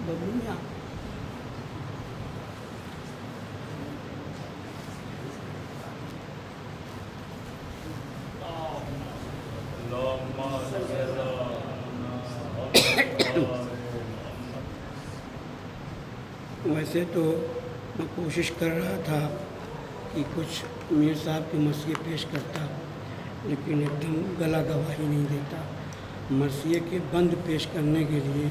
ببلو میاں ویسے تو میں کوشش کر رہا تھا کہ کچھ میر صاحب کی مرثیے پیش کرتا، لیکن ایک دم گلا گواہی نہیں دیتا۔ مرثیے کے بند پیش کرنے کے لیے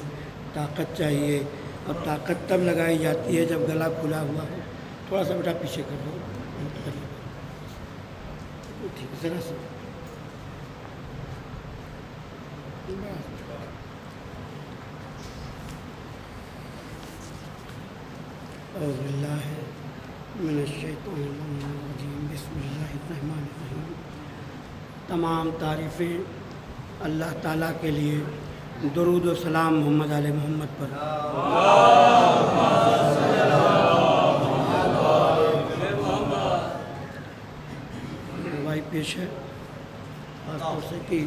طاقت چاہیے، اور طاقت تب لگائی جاتی ہے جب گلا کھلا ہوا ہو۔ تھوڑا سا بیٹا پیچھے کر دو، ٹھیک ہے ذرا سا۔ اعوذ باللہ من الشیطان الرجیم، بسم اللہ الرحمن الرحیم۔ تمام تعریفیں اللہ تعالیٰ کے لیے، درود و سلام محمد علیہ محمد پر۔ روائی پیش ہے خاص طور سے کہ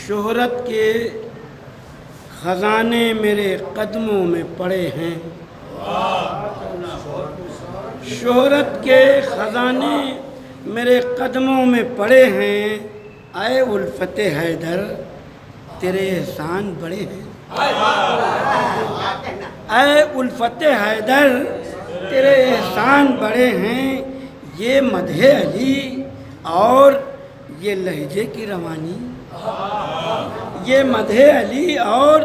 شہرت کے خزانے میرے قدموں میں پڑے ہیں، شہرت کے خزانے میرے قدموں میں پڑے ہیں، اے الفت حیدر تیرے احسان بڑے ہیں، اے الفت حیدر تیرے احسان بڑے ہیں۔ یہ مدح علی اور یہ لہجے کی روانی، یہ مدح علی اور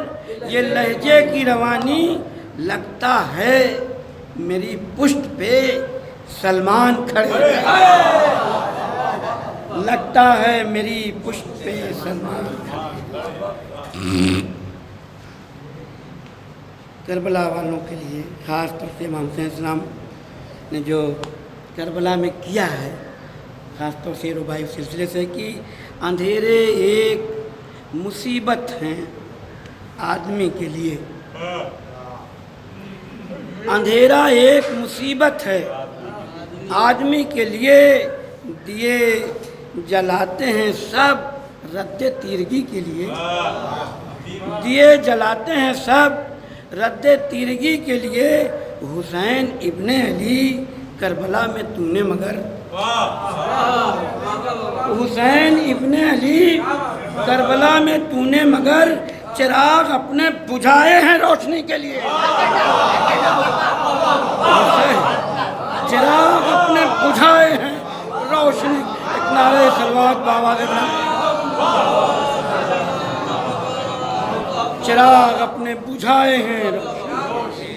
یہ لہجے کی روانی، لگتا ہے میری پشت پہ سلمان کھڑے ہیں، لگتا ہے میری پشت پہ سلمان کھڑے۔ کربلا والوں کے لیے خاص طور سے امام حسین السلام نے جو کربلا میں کیا ہے، خاص طور سے رباعی سلسلے سے کہ اندھیرے ایک مصیبت ہیں آدمی کے لیے، اندھیرا ایک مصیبت ہے آدمی کے لیے، دیے جلاتے ہیں سب رد تیرگی کے لیے، دیے جلاتے ہیں سب رد تیرگی کے لیے۔ حسین ابن علی کربلا میں تو نے مگر، حسین ابن علی کربلا میں تو نے مگر چراغ اپنے بجھائے ہیں روشنی کے لیے، چراغ اپنے بجھائے ہیں روشنی۔ ایک نعرہ صلوات بآواز بلند، چراغ اپنے بجھائے ہیں روشنی۔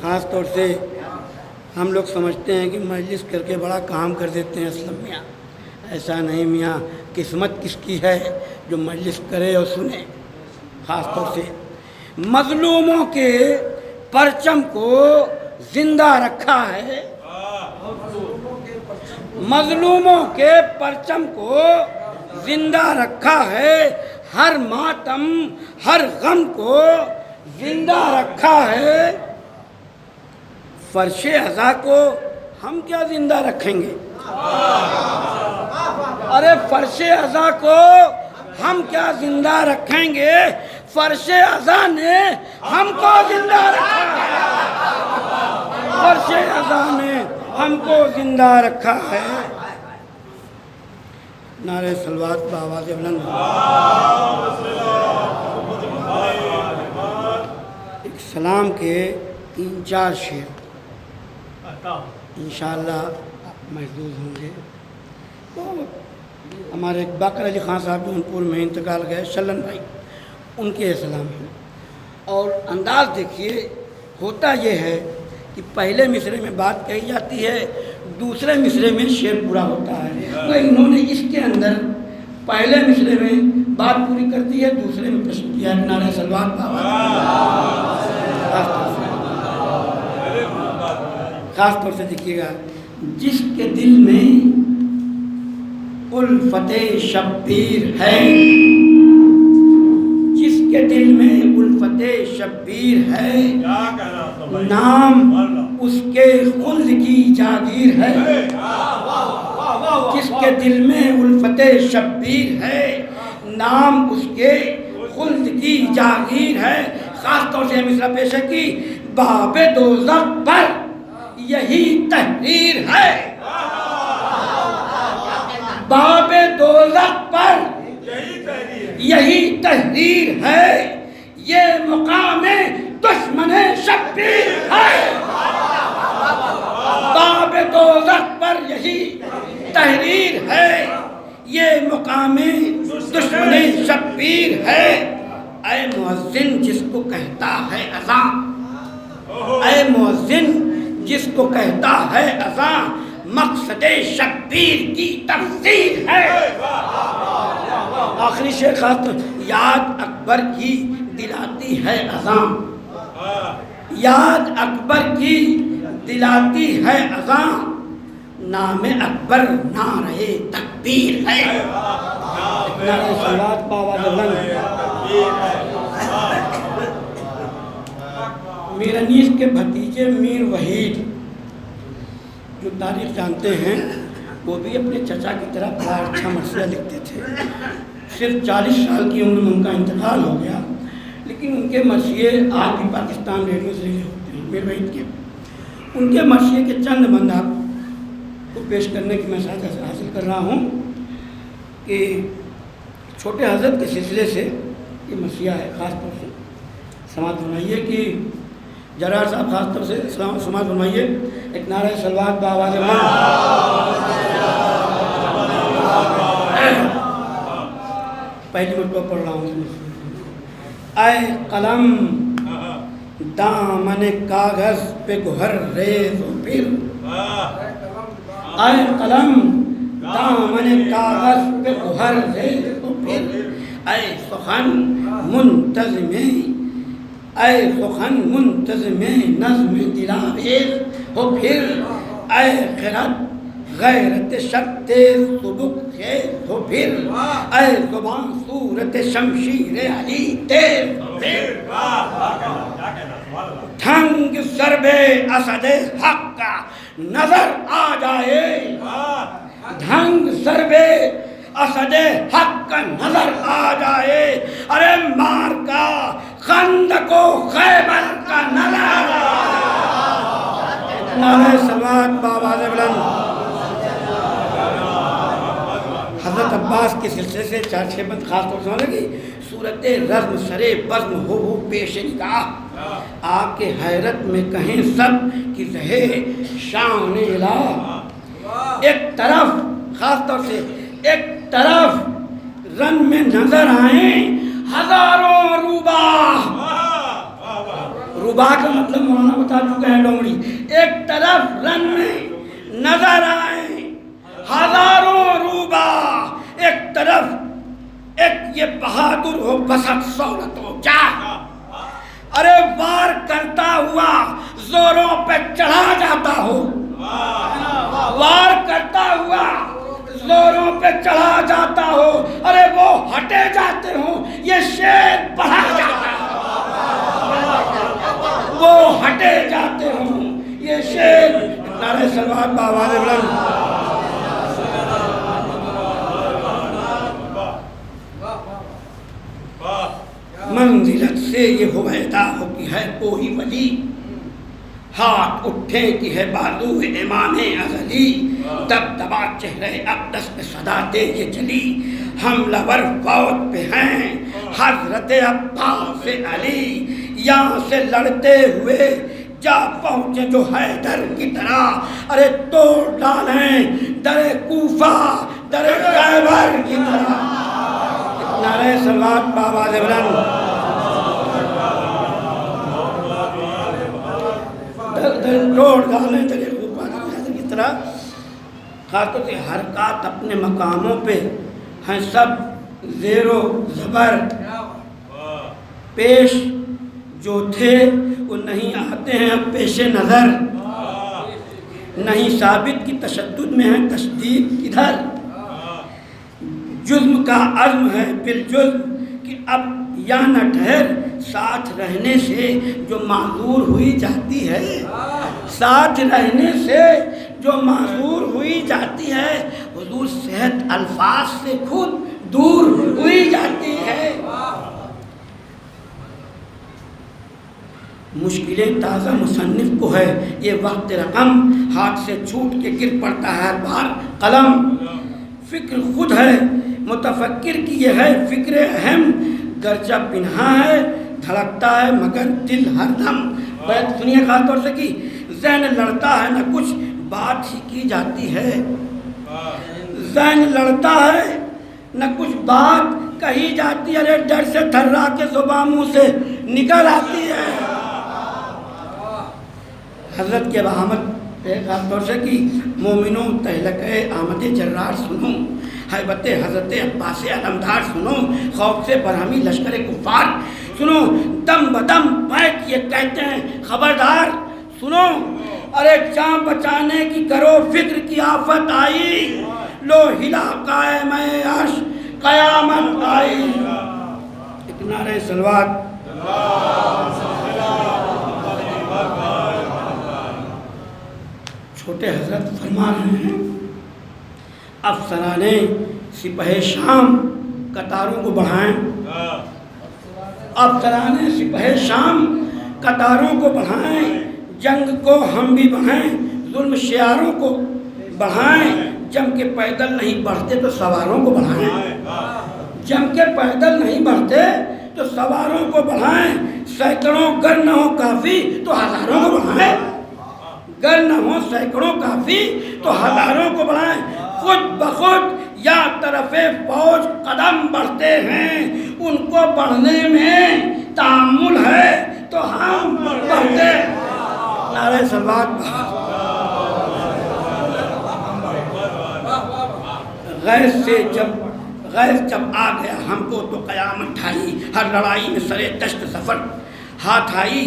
خاص طور سے ہم لوگ سمجھتے ہیں کہ مجلس کر کے بڑا کام کر دیتے ہیں، اسلم میاں ایسا نہیں میاں، قسمت کس کی ہے جو مجلس کرے اور سنے۔ خاص طور سے مظلوموں کے پرچم کو زندہ رکھا ہے، مظلوموں کے پرچم کو زندہ رکھا ہے، ہر ماتم ہر غم کو زندہ رکھا ہے۔ فرش عزا کو ہم کیا زندہ رکھیں گے، ارے فرش عزا کو ہم کیا زندہ رکھیں گے، فرش عزا نے ہم کو زندہ رکھا ہے، فرش عزا نے ہم کو زندہ رکھا ہے۔ نعرہ صلوات بآواز بلند۔ ایک سلام کے 3-4 شعر انشاءاللہ محفوظ ہوں گے۔ تو ہمارے ایک باقر علی خان صاحب جونپور میں انتقال گئے، شلن بھائی، ان کے سلام ہیں۔ اور انداز دیکھیے، ہوتا یہ ہے کہ پہلے مصرے میں بات کہی جاتی ہے، دوسرے مصرے میں شعر پورا ہوتا ہے، تو انہوں نے اس کے اندر پہلے مصرے میں بات پوری کر دی ہے، دوسرے میں پرشن کیا ہے۔ نعرہ صلوات خاص طور سے دیکھیے گا، جس کے دل میں الفت شبیر ہے، جس کے دل میں الفت شبیر ہے، نام اس کے خلد کی جاگیر ہے، جس کے دل میں الفت شبیر ہے، نام اس کے خلد کی جاگیر ہے. خاص طور سے مصرع پیش ہے کہ باب دوزخ پر یہی تحریر ہے. باب دوزخ پر یہی تحریر ہے. یہ مقام دشمن شبیر ہے. باب دوزخ پر یہی تحریر ہے. یہ مقام دشمن شبیر ہے. اے مؤذن جس کو کہتا ہے اذان، اے مؤذن جس کو کہتا ہے اذان، مقصد شبیر کی تفسیر ہے. آخری شعر خاص یاد اکبر کی دلاتی ہے اذان، یاد اکبر کی دلاتی ہے اذان، نام اکبر نعرہ تکبیر ہے. نعرہ صلوات بآواز بلند. میر انیس کے بھتیجے میر وحید جو تاریخ جانتے ہیں وہ بھی اپنے چچا کی طرح بڑا اچھا مرثیہ لکھتے تھے. صرف 40 سال کی عمر میں ان کا انتقال ہو گیا، لیکن ان کے مرثیے آج بھی پاکستان ریڈیو سے ریلے ہوتے ہیں. میر وحید کے ان کے مرثیے کے چند بند آپ کو پیش کرنے کی میں سعادت حاصل کر رہا ہوں کہ چھوٹے حضرت کے سلسلے سے یہ مرثیہ ہے. خاص طور سے سماعت فرمائیے کہ جرار صاحب خاص طور سے سماعت فرمائیے. ایک نعرہ صلوات بآواز بلند. پہلی مرتبہ پڑھ رہا ہوں. اے قلم دامن کاغذ پہ گہر ریز و پھر، اے قلم دامن کاغذ پہ گہر ریز و پھر، اے سخن منتظم، اے سخن منتظم نظم دلاویز ہو پھر، اے خرد غیرت شب تیز سبک خیز ہو پھر، اے زبان صورت شمشیر علی تیز ہو پھر، ڈھنگ ضرب اسد حق کا نظر آ جائے، ڈھنگ ضرب اسد حق کا نظر آ جائے، ارے مار کا خندق و خیبر کا نظر آ جائے. نعرہ صلوات بآواز بلند. حضرت عباس کے سلسلے سے 4-6 بند خاص طور سے ہونے کی. صورت رزم سرے بزم ہو پیش نگاہ، آ کے حیرت میں کہیں سب کی رہے شان الہ. ایک طرف خاص طور سے ایک طرف رن میں نظر آئیں ہزاروں روباہ. روباہ کا مطلب مولانا بتا چکے ہیں لومڑی. ایک طرف رن میں نظر آئیں ہزاروں روباہ، ایک طرف ایک یہ بہادر ہو بسط سہولت و جاہ، ارے وار کرتا ہوا زوروں پہ چڑھا جاتا ہو، وار کرتا ہوا زوروں پہ چڑھا جاتا ہو، ارے وہ ہٹے جاتے ہوں یہ شعر پڑھا جاتا ہو، وہ ہٹے جاتے ہوں یہ شعر. نعرہ صلوات بآواز بلند. منزلت سے یہ ہویدا ہو کہ ہے کوئی ولی، ہاتھ اٹھے کہ ہے بازو امام ازلی، دب دبا چہرے اقدس پہ صدا دے یہ چلی، حملہ ور فوت پہ ہیں حضرت عباس علی، یہاں سے لڑتے ہوئے جا پہنچے جو حیدر کی طرح، ارے توڑ ڈالیں در کوفہ در خیبر کی طرح. نعرہ صلوات بآواز بلند. توڑ ڈالیں در کوفہ در خیبر کی طرح. خاص طور سے حرکات اپنے مقاموں پہ ہیں سب زیر و زبر، پیش جو تھے وہ نہیں آتے ہیں اب پیش نظر، نہیں ثابت کی تشدد میں ہے تشدید کدھر. جزم کا عزم ہے بالجزم کہ اب یا نہ ٹھہر، ساتھ رہنے سے جو معذور ہوئی جاتی ہے، ساتھ رہنے سے جو معذور ہوئی جاتی ہے، حضور صحت الفاظ سے خود دور ہوئی جاتی ہے. مشکلیں تازہ مصنف کو ہے یہ وقت رقم، ہاتھ سے چھوٹ کے گر پڑتا ہے ہر بار قلم۔ فکر خود ہے متفکر کی یہ ہے فکر اہم، گرچہ پنہا ہے دھڑکتا ہے مگر دل ہر دم۔ بیت سنیے خاص طور سے کہ ذہن لڑتا ہے نہ کچھ بات ہی کی جاتی ہے، ذہن لڑتا ہے نہ کچھ بات کہی جاتی ہے، ارے ڈر سے تھرا کے زبان منہ سے نکل آتی ہے۔ حضرت کے بہامت خاص طور سے کہ مومنوں تہلکہ آمد جرار سنو، حیبت حضرت عباس علمدار سنو، خوف سے برہمی لشکر کفار سنو، دم بدم بیک یہ کہتے ہیں خبردار سنو، ارے جان بچانے کی کرو فکر کی آفت آئی، لو ہلا قائم عرش قیامت آئی۔ ایک نعرہ صلوات۔ چھوٹے حضرت فرما رہے ہیں افسرانے سپہ شام قطاروں کو بڑھائیں، افسرانے سپہ شام قطاروں کو بڑھائیں، جنگ کو ہم بھی بڑھائیں، ظلم شیاروں کو بڑھائیں، جم کے پیدل نہیں بڑھتے تو سواروں کو بڑھائیں، جم کے پیدل نہیں بڑھتے تو سواروں کو بڑھائیں، سینکڑوں گر نہ ہو کافی تو ہزاروں کو بڑھائیں، گر نہ ہو سینکڑوں کافی تو ہزاروں کو بڑھائیں، خود بخود یا طرف فوج قدم بڑھتے ہیں، ان کو بڑھنے میں تعامل ہے تو ہم بڑھتے ہیں۔ نعرہ صلوات۔ غیظ جب آ گیا ہم کو تو قیامت ٹھائی، ہر لڑائی میں سرے دشت سفر ہاتھ آئی،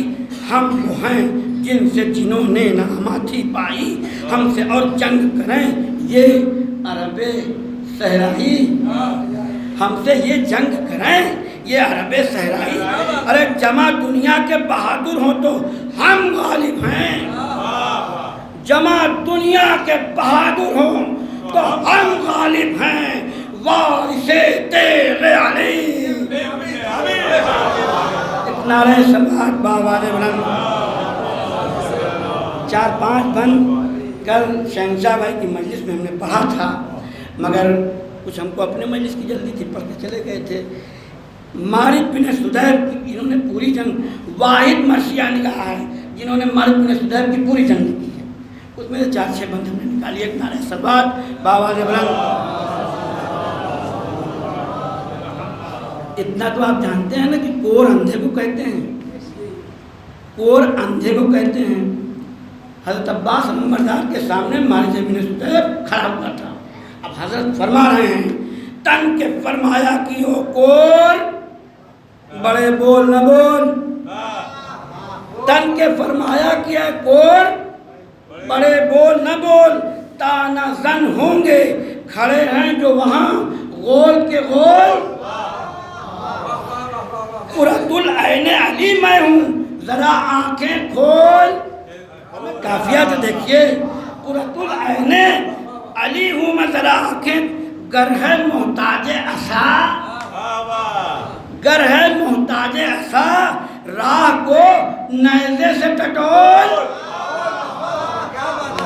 ہم وہ ہیں جن سے جنہوں نے ناماتی پائی، ہم سے اور جنگ کریں یہ عرب صحرائی، ہم سے یہ جنگ کریں یہ عرب صحرائی، ارے جمع دنیا کے بہادر ہوں تو ہم غالب ہیں، جمع دنیا کے بہادر ہوں تو ہم غالب ہیں، وارث تیغ علی۔ نعرہ صلوات بآواز بلند۔ 4-5 بند کل شہنشاہ بھائی کی مجلس میں ہم نے پڑھا تھا، مگر کچھ ہم کو اپنے مجلس کی جلدی تھی، پڑھ کے چلے گئے تھے۔ مارد بن سدیب انہوں نے پوری جنگ، واحد مرثیہ نگاہ ہے جنہوں نے مارد بن سدیب کی پوری جنگ کی ہے، اس میں سے 4-6 بند ہم نے نکالی۔ ایک نعرہ صلوات بآواز بلند۔ اتنا تو آپ جانتے ہیں نا کہ کور اندھے کو کہتے ہیں، کور اندھے کو کہتے ہیں۔ حضرت عباس نمبردار کے سامنے مارد بن سدیب کھڑا ہوا تھا، اب حضرت فرما رہے ہیں تن کے فرمایا کہ او کور بڑے بول نہ بول، تن کے فرمایا کہ اے کور بڑے بول نہ بول، تانا زن ہوں گے کھڑے ہیں جو وہاں غول کے غول، قرۃ العین علی میں ہوں ذرا آنکھیں کھول، کافیہ تو دیکھیے، قرۃ العین علی ہوں میں ذرا آنکھیں، گر ہے محتاج عصا، گر ہے محتاج عصا، راہ کو نیزے سے ٹٹول،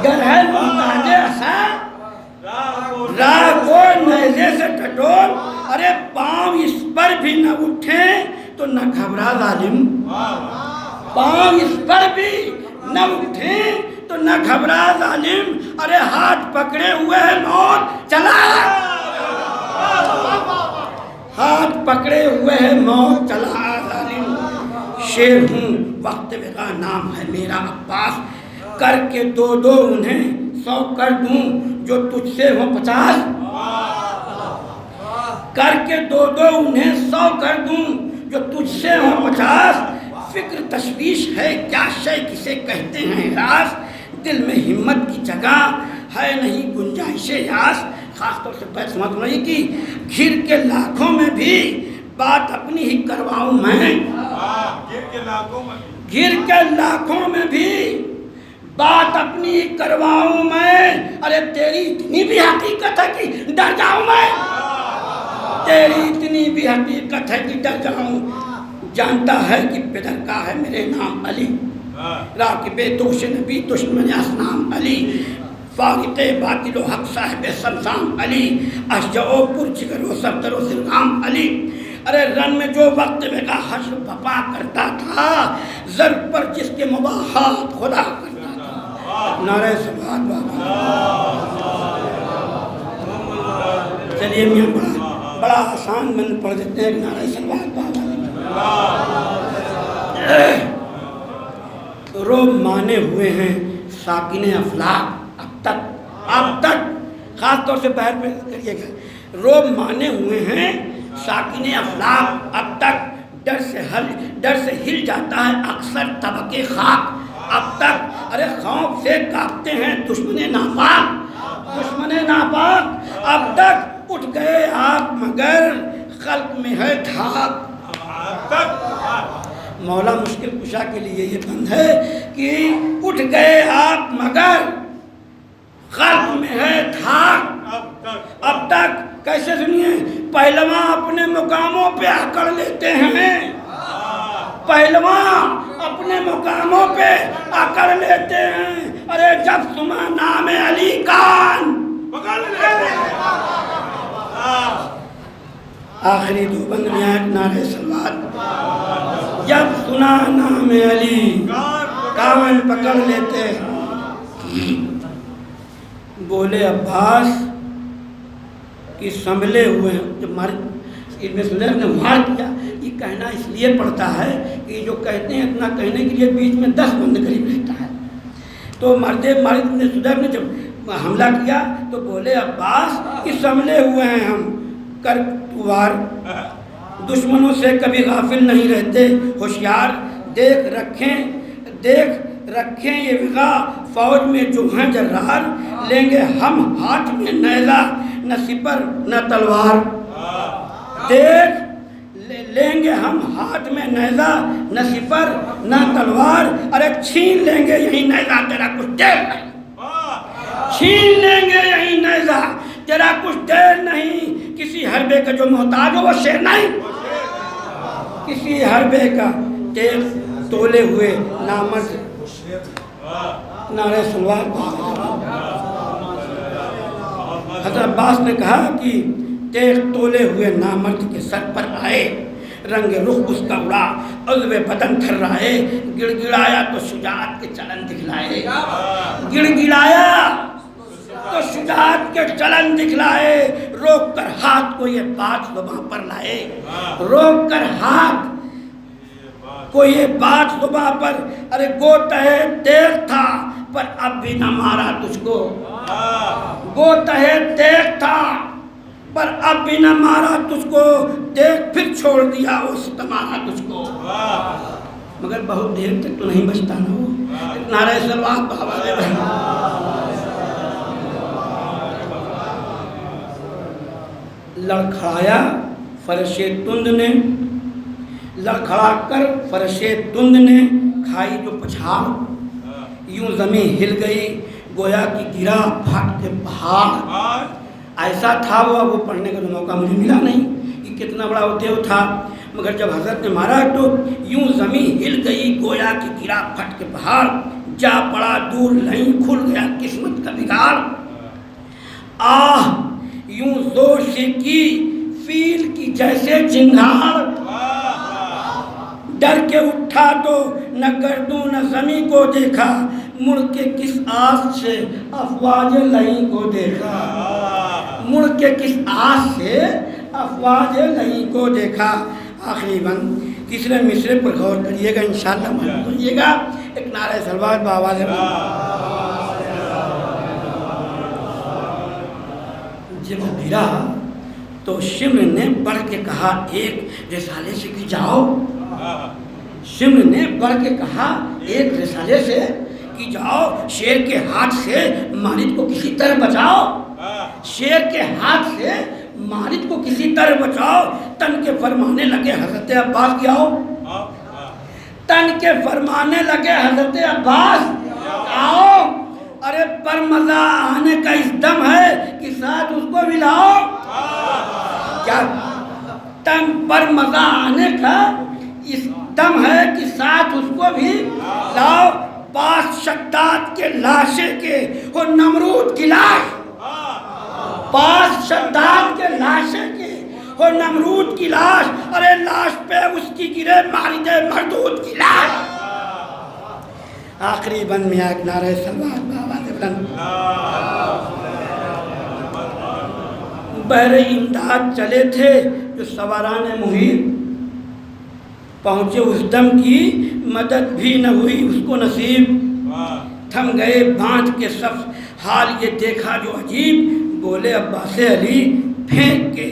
گر ہے محتاج عصا، راہ کو نیزے سے ٹٹول، ارے پاؤں اس پر بھی نہ اٹھیں تو نہ گھبرا ظالم، پاؤں اس پر بھی نہ اٹھیں تو نہ گھبرا ظالم، ارے ہاتھ پکڑے ہوئے ہے موت چلا، ہاتھ پکڑے ہوئے ہے موت چلا ظالم، شیر ہوں وقت وغا نام ہے میرا عباس، کر کے 2 انہیں 100 کر دوں جو تجھ سے ہو 50، کر کے 2 انہیں 100 کر دوں جو تجھ سے ہو 50، فکر تشویش ہے کیا شے کسے کہتے ہیں راز، دل میں ہمت کی جگہ ہے نہیں گنجائش یاس۔ خاص طور سے بیت سماعت ہونا یہ کہ گھر کے لاکھوں میں بھی بات اپنی ہی کرواؤں میں، گھر کے لاکھوں میں بھی بات اپنی ہی کرواؤں میں، ارے تیری اتنی بھی حقیقت ہے کہ ڈر جاؤں میں، تیری اتنی بھی حقیقت ہے کہ ڈر جاؤں، جانتا ہے کہ پدر کا ہے میرے نام علی، راکب دوش نبی دشمن اسنام علی، فاقد باطل و حق صاحب سمسام علی، اشجع و پرجگر و صفدر و سرغام علی۔ ارے رن میں جو وقت میں کا حشر پپا کرتا تھا، زر پر جس کے مباحات خدا کرتا تھا۔ نعرہ سبحان چلیے میاں بڑا آسان میں پڑھ دیتے ہیں، نعرہ سبحان روب مانے ہوئے ہیں ساکن افلاک اب تک خاص طور سے باہر پہ کریے گا، روب مانے ہوئے ہیں ساکن افلاک اب تک، ڈر سے ہل جاتا ہے اکثر طبقے خاک اب تک۔ ارے خوف سے کانپتے ہیں دشمن ناپاک اب تک، اٹھ گئے آپ مگر خلق میں ہے دھاک۔ مولا مشکل کشا کے لیے یہ بند ہے کہ اٹھ گئے آپ مگر خلق میں ہے دھاک اب تک۔ کیسے سنیے، پہلواں اپنے مقاموں پہ اکڑ لیتے ہیں، پہلواں اپنے مقاموں پہ اکڑ لیتے ہیں۔ ارے جب سنا نام علی کان پکڑ لیتے ہیں۔ آخری دو بند میں آئے نعرہ سلوات، جب سنا نام علی کان پکڑ لیتے ہیں۔ بولے عباس کہ سنبھلے ہوئے ہیں، جب ابن سلیف نے وار کیا، یہ کہنا اس لیے پڑتا ہے کہ جو کہتے ہیں اتنا کہنے کے لیے بیچ میں 10 بند قریب رہتا ہے۔ تو مرد ابن سلیف نے جب حملہ کیا تو بولے عباس کہ سنبھلے ہوئے ہیں ہم، کر وار، دشمنوں سے کبھی غافل نہیں رہتے ہوشیار، دیکھ رکھیں یہ وغا فوج میں جو ہیں جرار، لیں گے ہم ہاتھ میں نیزہ نہ سپر نہ تلوار، لیں گے ہم ہاتھ میں نیزہ نہ سپر نہ تلوار۔ ارے چھین لیں گے یہی نیزہ تیرا کچھ دیر نہیں، چھین لیں گے یہی نیزہ تیرا کچھ دیر نہیں۔ کسی حربے کا جو محتاج ہو وہ شیر نہیں، کسی حربے کا تیل تولے ہوئے نامرد۔ نعرہ سلوات۔ حضرت عباس نے کہا کہ تیغ تولے ہوئے نامرد کے سر پر آئے، رنگ رخ اس کا اڑا عضو بدن تھرائے، گڑ گڑایا تو شجاعت کے چلن دکھلائے، گڑ گڑایا تو شجاعت کے چلن دکھلائے، روک کر ہاتھ کو یہ بات زباں پر لائے، روک کر ہاتھ کو یہ بات زباں پر۔ ارے گو تہے تیغ تھا پر اب بھی نہ مارا تجھ کو، گو تہے تیغ تھا پر اب بھی نہ مارا تجھ کو، دیکھ پھر چھوڑ دیا وہ ستمارا تجھ کو۔ مگر بہت دیر تک تو نہیں بچتا نا وہ، نعرہ سلوات بہوالے لڑکھڑایا فرش تند نے، لڑکھڑا کر فرش تند نے کھائی جو پچھاڑ، یوں زمین ہل گئی گویا کہ گرا پھٹ کے پہاڑ۔ ایسا تھا وہ پڑھنے کا موقع مجھے ملا نہیں کہ کتنا بڑا وہ دیو تھا، مگر جب حضرت نے مارا تو یوں زمین ہل گئی گویا کہ گرا پھٹ کے پہاڑ، جا پڑا دور نہیں کھل گیا قسمت کا بگاڑ۔ آہ یوں زور سے کی فیل کی جیسے چنگھاڑ، ڈر کے اٹھا تو نہ گردوں نہ زمین کو دیکھا، مڑ کے کس آس سے افواج لہیں کو دیکھا، مڑ کے کس آس سے افواج لہیں کو دیکھا۔ آخری بند تیسرے مصرے پر غور کریے گا، انشاءاللہ معلوم کریے گا۔ ایک نعرہ سلوات بآواز جب گرا تو شمر نے بڑھ کے کہا ایک رسالے سے کی جاؤ، شمر نے بڑھ کے کہا ایک رسالے سے کی جاؤ، شیر کے ہاتھ سے مالد کو کسی طرح بچاؤ، شیر کے ہاتھ سے مالد کو کسی طرح بچاؤ۔ تن کے فرمانے لگے حضرت عباس کی آؤ، تن کے فرمانے لگے حضرت عباس آؤ، ارے پر مزہ آنے کا اس دم ہے کہ ساتھ اس کو بھی لاؤ۔ کیا تن پر مزہ آنے کا اس دم ہے کہ ساتھ اس کو بھی لاؤ، پاس شداد کے لاشے کے ہو نمرود کی لاش، پاس شداد کے لاشے کے ہو نمرود کی لاش، ارے لاش پہ اس کی گرے مارد مردود کی لاش۔ آخری بند میں ایک نعرہ سلوات بآواز بلند، بحر امداد چلے تھے جو سواران محیط، پہنچے اس دم کی مدد بھی نہ ہوئی اس کو نصیب، تھم گئے باندھ کے صف، حال یہ دیکھا جو عجیب، بولے عباس علی پھینک کے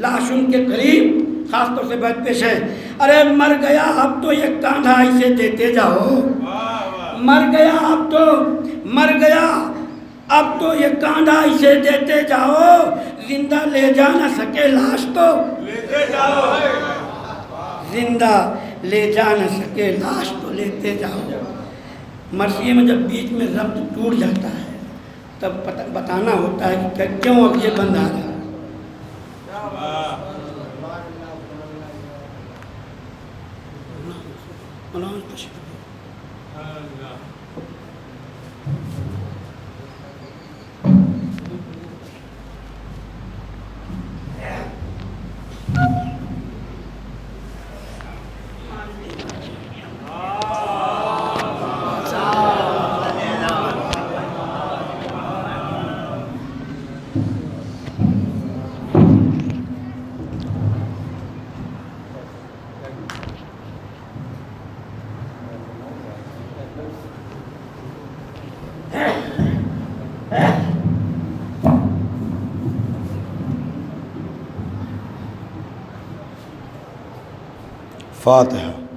لاش ان کے قریب، خاص طور سے بات پیش ہے، ارے مر گیا اب تو یہ کاندھا اسے دیتے جاؤ، مر گیا اب تو، مر گیا اب تو یہ کاندھا اسے دیتے جاؤ، زندہ لے جا نہ سکے لاش تو لیتے جاؤ، زندہ لے جا نہ سکے لاش تو لیتے جاؤ۔ مرثیے میں جب بیچ میں ربط ٹوٹ جاتا ہے تب بتانا ہوتا ہے کہ کیوں اب یہ بند آ رہا ہے۔ فاتحہ۔